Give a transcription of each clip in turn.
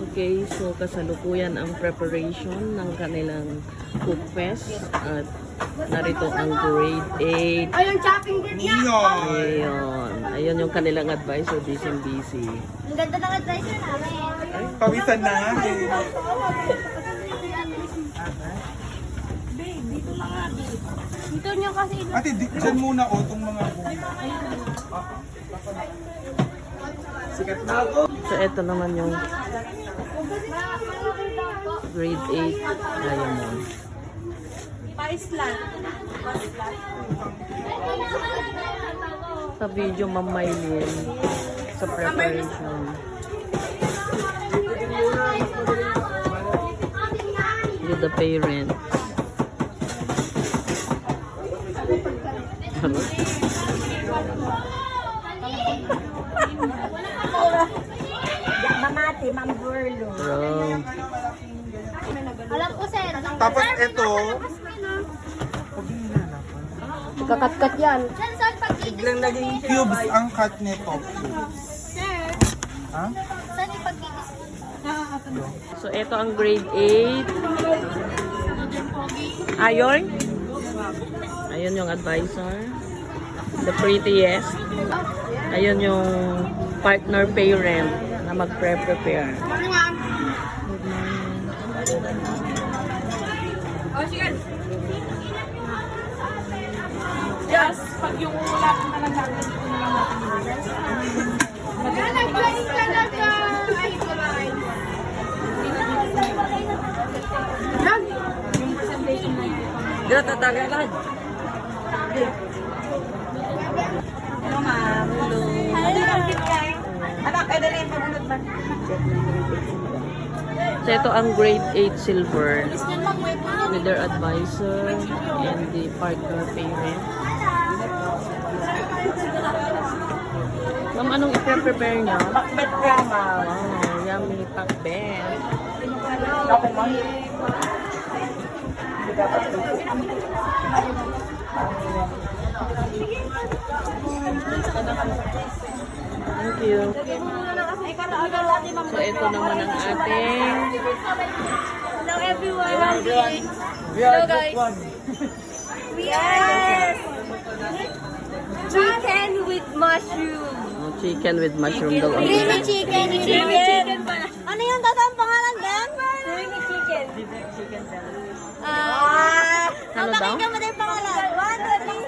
Okay, so kasalukuyan ang preparation ng kanilang cook fest at narito ang grade 8. Ayun, chopping din yan. Ayun. Ayun yung kanilang advisor, busy. Ang ganda ng advisor namin. Pawisan na nga. Dito niyo kasi Ate, dyan muna o itong mga sikat na ako. So, ito naman yung grade 8. Ayun mo. pa-island. Sa video, Ma'am Maylin, sa preparation. With the parents. Mamati, Ma'am Burlo. Bro. Alam ko, sir. Tapos ito, Kakat-kat yan. Sir, saan biglang naging cubes ang cut nito. Sir, Ha? saan yung pagkikis? So, ito ang grade 8. Ayon. Ayun yung advisor. The prettiest. Ayun yung partner parent na mag-prepare. Oh, sige. Yes, pag yung wala ko na lang natin, dito na lang natin. Nag-join ka na ka. Ay, kumain. Yung presentation na yun. Dito tatagal lahat. Hello, ma'am. Hello. Anak, pwede rin pabunod ba? So, ito ang grade 8 silver with their advisor and the partner parent. Ma'am, anong i-prepare niya? Bakbet drama. Wow, yummy pakbet. Ako, ma'am. Thank you. So, ito naman ang ating Hello, everyone. Hello, guys. Yes! Chicken with mushroom. chicken with mushroom daw ang Creamy chicken. Creamy chicken pala. Ano yung totoong pangalan din? Creamy chicken. Ano daw? Pakinggan mo na yung pangalan. 1, 2,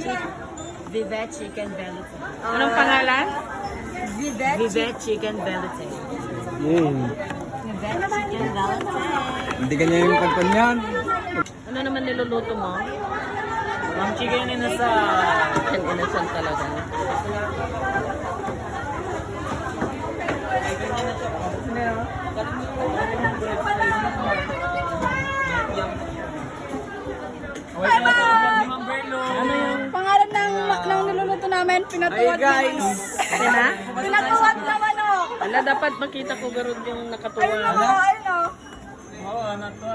3, 4. Vivet Chicken Belly. Anong pangalan? Vivet Chicken Belly. Vivet Chicken Belly. Hindi ganyan yung kagpan yan. Ano naman niluluto mo? Ma'am, chicken na sa... And innocent talaga. Hi, Ma'am Berlo. Ano yung... Pangalan ng niluluto namin, pinatuwad guys. Sina? Pinatuwad na manok. Ala, dapat makita ko garod yung nakatuwa. Ayun o. Oo, anak ko.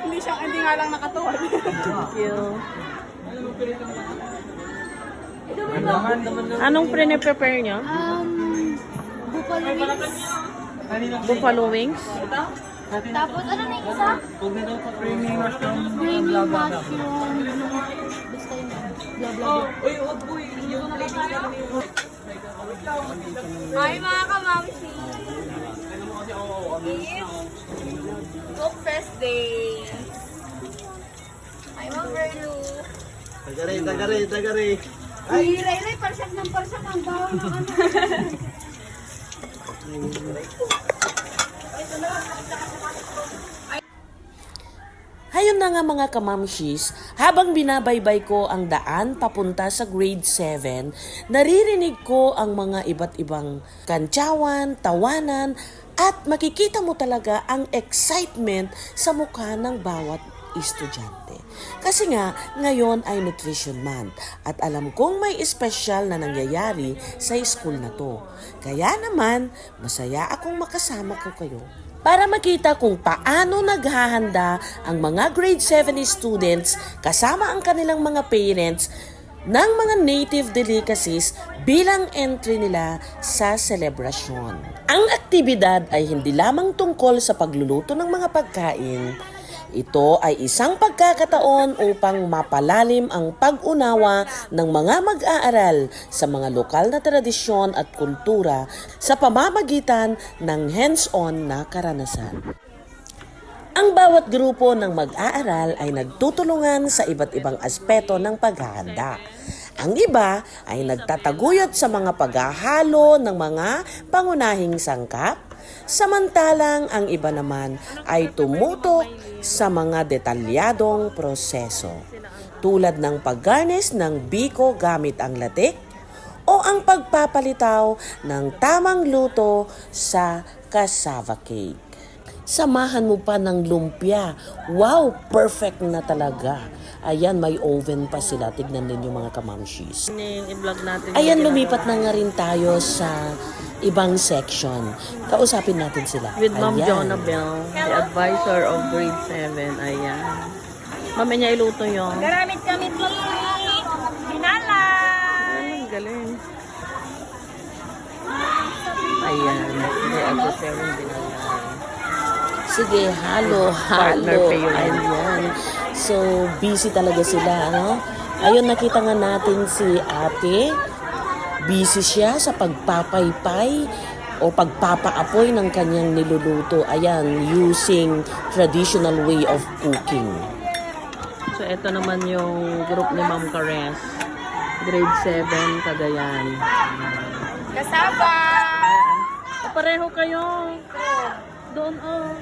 Hindi nga lang nakatuwad. Thank you. Anong pre-prepare nyo? Buffalo wings. Buffalo wings? Tapos, ano na yung isa? Creamy mushroom. Creamy mushroom. Basta yun. Blah, blah, blah. Uy, huwag po yung Hi, mga kamamsi. Cook Fest Day. Hi, Ma'am Berlu. Tagari. Ay, Ray, parsak ng ang bawang ng ano. Hayun na nga mga kamamshis, habang binabaybay ko ang daan papunta sa grade 7, naririnig ko ang mga iba't ibang kantsawan, tawanan, at makikita mo talaga ang excitement sa mukha ng bawat estudyante. Kasi nga, ngayon ay Nutrition Month at alam kong may espesyal na nangyayari sa school na to. Kaya naman, masaya akong makasama ko kayo para makita kung paano naghahanda ang mga grade 7 students kasama ang kanilang mga parents ng mga native delicacies bilang entry nila sa selebrasyon. Ang aktibidad ay hindi lamang tungkol sa pagluluto ng mga pagkain. Ito ay isang pagkakataon upang mapalalim ang pag-unawa ng mga mag-aaral sa mga lokal na tradisyon at kultura sa pamamagitan ng hands-on na karanasan. Ang bawat grupo ng mag-aaral ay nagtutulungan sa iba't ibang aspeto ng paghahanda. Ang iba ay nagtataguyod sa mga paghahalo ng mga pangunahing sangkap, samantalang ang iba naman ay tumutok sa mga detalyadong proseso, tulad ng pag-garnish ng biko gamit ang latik o ang pagpapalitaw ng tamang luto sa cassava cake. Samahan mo pa ng lumpia. Wow, perfect na talaga. Ayan, may oven pa sila. Tignan ninyo mga kamamshis. I-vlog natin. Ayan, lumipat na nga rin tayo sa ibang section. Kausapin natin sila. With Ma'am Ayan. Jonabel, the advisor of grade 7. Ayan. Mami niya iluto yun. Garamit kami binala. Ay, galing. Ayan. May ako 7 binala. Sige, halo. Partner favorite. Ayan. So, busy talaga sila, ano? Ayun, nakita nga natin si ate. Busy siya sa pagpapaypay o pagpapaapoy ng kanyang niluluto. Ayan, using traditional way of cooking. So, ito naman yung group ni Ma'am Cares. Grade 7, Cagayan. Kasaba. Pareho kayo. Doon, oh.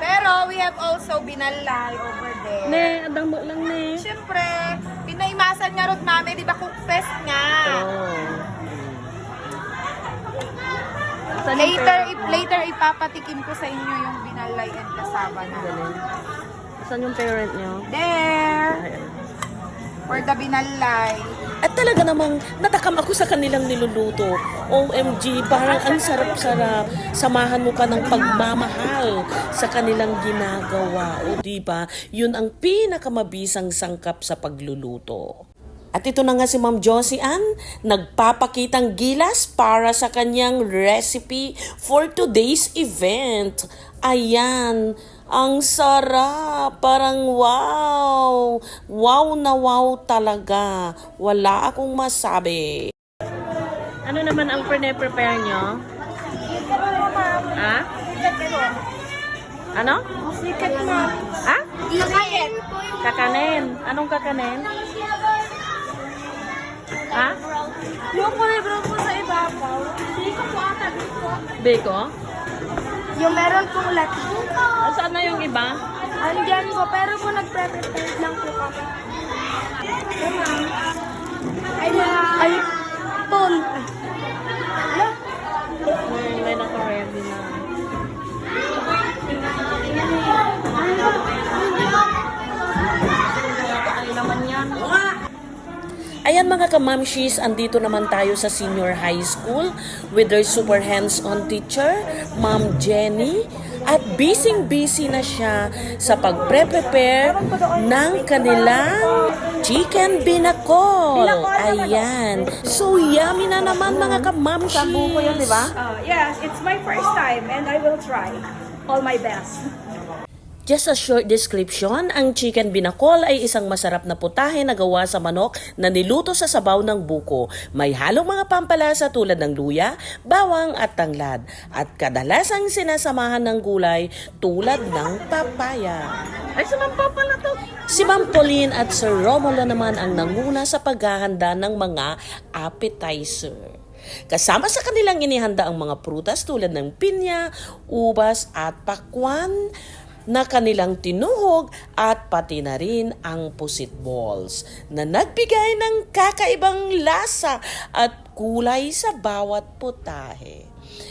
Pero we have also binalay over there. Ne, adang mo lang, ne. Siyempre, pinaimasan nga rot mami, di ba cook fest nga. Oh. Later ipapatikim ko sa inyo yung binalay and kasaba na. Saan yung parent nyo? There! For the binalay. At talaga namang natakam ako sa kanilang niluluto. OMG, parang ang sarap-sarap. Samahan mo pa ng pagmamahal sa kanilang ginagawa. O diba, yun ang pinakamabisang sangkap sa pagluluto. At ito na nga si Ma'am Josie Ann, nagpapakitang gilas para sa kanyang recipe for today's event. Ayan, ang sarap, parang wow. Wow na wow talaga. Wala akong masabi. Ano naman ang prepare nyo? Ha? Ano? Sikat na. Ha? Kakain. Kakanin. Anong kakanin? Ha? Yung kulay-brown po sa ibabaw. Hindi ko po ata dito. Beko? Yung meron pong latin. Saan na yung iba? Andyan po, pero po nagpre-prepare lang po kami. Ay, ton. May naka-ready na. Ay naman yan. Ayan mga kamamshis, andito naman tayo sa senior high school with their super hands-on teacher, Ma'am Jenny. At busy na siya sa pagpre-prepare ng kanilang chicken binakol. Ayan. So yummy na naman mga kamamshis. Sabu ko yun, di ba? Yes, it's my first time and I will try all my best. Just a short description, ang chicken binakol ay isang masarap na putahe na gawa sa manok na niluto sa sabaw ng buko. May halong mga pampalasa tulad ng luya, bawang at tanglad. At kadalasang sinasamahan ng gulay tulad ng papaya. Ay, sumampa pala to. Si Ma'am Pauline at Sir Romulo naman ang nanguna sa paghahanda ng mga appetizer. Kasama sa kanilang inihanda ang mga prutas tulad ng pinya, ubas at pakwan, na kanilang tinuhog at pati na rin ang pusit balls na nagbigay ng kakaibang lasa at kulay sa bawat putahe.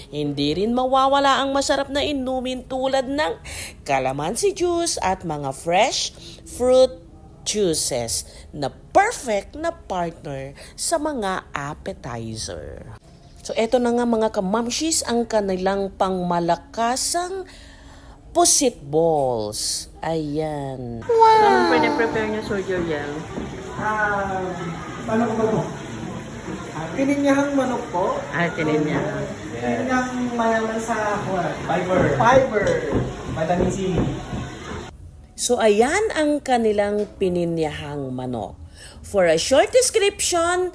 Hindi rin mawawala ang masarap na inumin tulad ng calamansi juice at mga fresh fruit juices na perfect na partner sa mga appetizer. So eto na nga mga kamamshis ang kanilang pangmalakasang pusit balls. Ayan. Anong prepare nyo, Sir Joriel? Paano ko ba ito? Pininyahang manok po. Ay, tinin niya. Pininyahang mayaman sa fiber. Matamis. So ayan ang kanilang pininyahang manok. For a short description,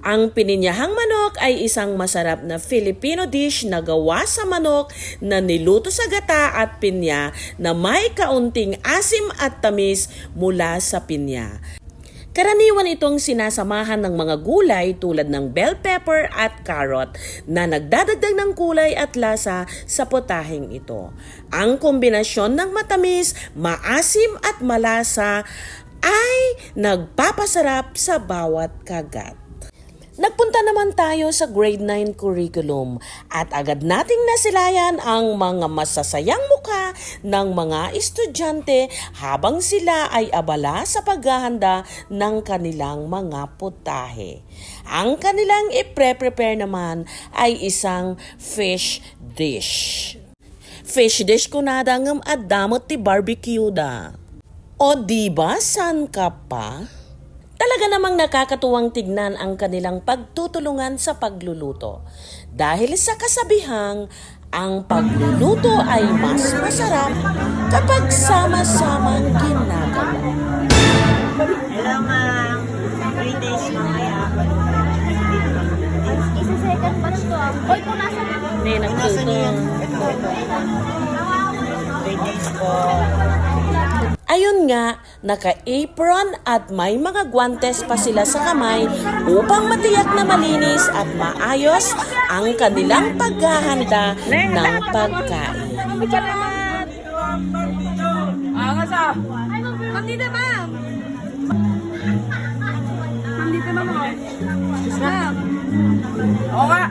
ang pininyahang manok ay isang masarap na Filipino dish na gawa sa manok na niluto sa gata at pinya na may kaunting asim at tamis mula sa pinya. Karaniwan itong sinasamahan ng mga gulay tulad ng bell pepper at carrot na nagdadagdag ng kulay at lasa sa potaheng ito. Ang kombinasyon ng matamis, maasim at malasa ay nagpapasarap sa bawat kagat. Nagpunta naman tayo sa grade 9 curriculum at agad nating nasilayan ang mga masasayang mukha ng mga estudyante habang sila ay abala sa paghahanda ng kanilang mga putahe. Ang kanilang ipre-prepare naman ay isang fish dish. Fish dish ko na ngam adamot ti barbecue da. O diba san ka pa? Talaga namang nakakatuwang tignan ang kanilang pagtutulungan sa pagluluto. Dahil sa kasabihang, ang pagluluto ay mas masarap kapag sama-samang ginagawa. Hello, ma'am. 3 days mamaya. Isa-second pa to. Oy, kung nasa Hindi, nagtuto. Ito. 3 days po. Ayun nga, naka-apron at may mga guantes pa sila sa kamay upang matiyak na malinis at maayos ang kanilang paghahanda ng pagkain. Angas ah! Ma'am, dito ma'am! Ma'am, dito ma'am. Ma'am! Oo nga!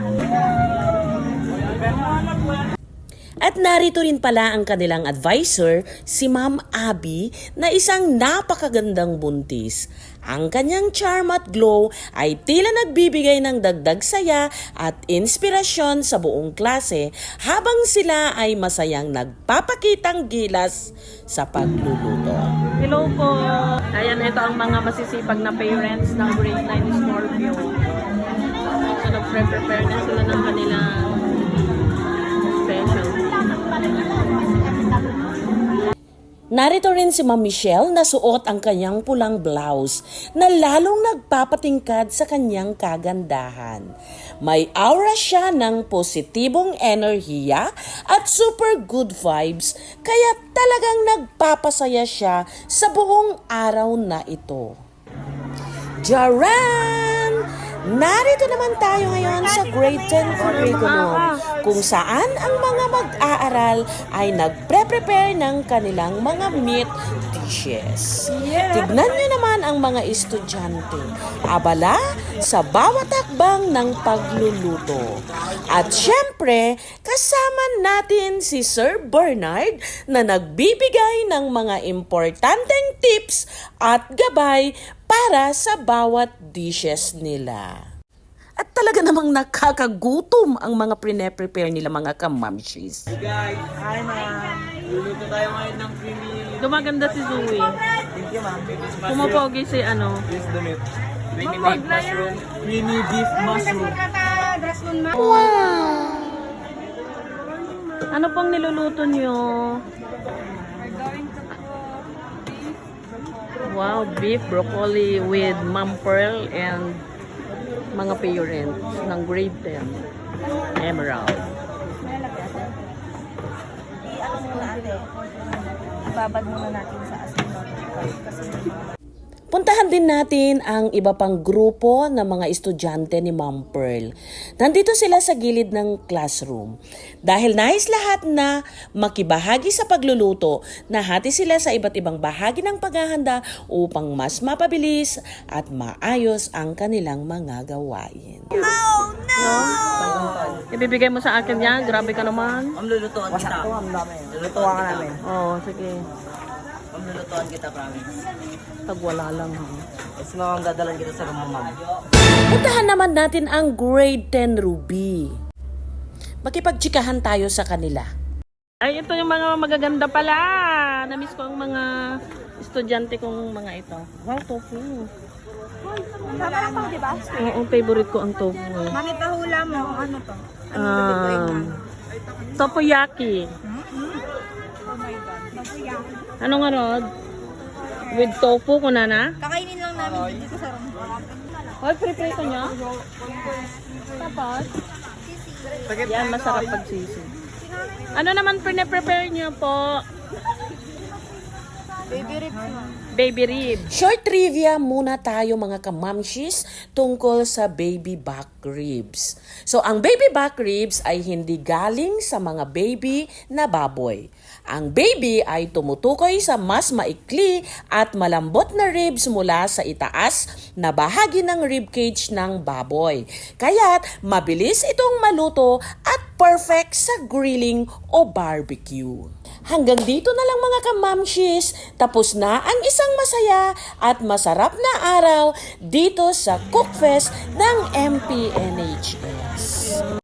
At narito rin pala ang kanilang advisor, si Ma'am Abby, na isang napakagandang buntis. Ang kanyang charm at glow ay tila nagbibigay ng dagdag saya at inspirasyon sa buong klase habang sila ay masayang nagpapakitang gilas sa pagluluto. Hello po! Ayan, ito ang mga masisipag na parents ng grade 9 Scorpio. So, nag-prepare na sila ng kanilang special. Narito rin si Ma'am Michelle na suot ang kanyang pulang blouse na lalong nagpapatingkad sa kanyang kagandahan. May aura siya ng positibong enerhiya at super good vibes kaya talagang nagpapasaya siya sa buong araw na ito. Jaran! Narito naman tayo ngayon sa grade 10 curriculum kung saan ang mga mag-aaral ay nagpre-prepare ng kanilang mga meat dishes. Tignan niyo naman ang mga estudyante, abala sa bawat hakbang ng pagluluto. At syempre, kasama natin si Sir Bernard na nagbibigay ng mga importanteng tips at gabay para sa bawat dishes nila. At talaga namang nakakagutom ang mga prepare nila mga kamamshis. Guys, hi ma'am. Luluto tayo ngayon ng creamy. Gumaganda si Zoe. Thank you ma'am. Pumapogi si ano. This is the meat. Creamy beef mushroom. Creamy beef mushroom. Ano pong niluluto niyo? Wow, beef broccoli with Ma'am Pearl and mga parents ng grade 10. Emerald. I-ano muna ate. Ibabad muna natin sa asin. Kasi Puntahan din natin ang iba pang grupo ng mga estudyante ni Ma'am Pearl. Nandito sila sa gilid ng classroom. Dahil nais lahat na makibahagi sa pagluluto, nahati sila sa iba't ibang bahagi ng paghahanda upang mas mapabilis at maayos ang kanilang mga gawain. Ibibigay mo sa akin yan? Grabe ka naman. Ma'am, lulutuan kita. Lulutuan ka namin. Oo, sige. Ma'am, lulutuan kita, promise. Pag wala lang ha. Yes, ma'am, dadalan kita sa room mo, ma'am. Puntahan naman natin ang grade 10 Ruby. Makipagtsikahan tayo sa kanila. Ay, ito yung mga magaganda pala. Namiss ko ang mga estudyante kong mga ito. Wow, tofu. Tama lang di ba? Oo, favorite ko ang tofu. eh. Mami, pahula mo. Ano to? Takoyaki. Ano nga, Rod? With tofu ko na? Kakainin lang namin dito sa room. Hoy, prito niya? Tapos? Yan, masarap pag sisi. Ano naman prepare niyo po? Baby ribs mo. Baby rib. Short trivia muna tayo mga kamamshis tungkol sa baby back ribs. So ang baby back ribs ay hindi galing sa mga baby na baboy. Ang baby ay tumutukoy sa mas maikli at malambot na ribs mula sa itaas na bahagi ng ribcage ng baboy. Kaya't mabilis itong maluto at perfect sa grilling o barbecue. Hanggang dito na lang mga kamamshis, tapos na ang isang masaya at masarap na araw dito sa Cookfest ng MPNHS.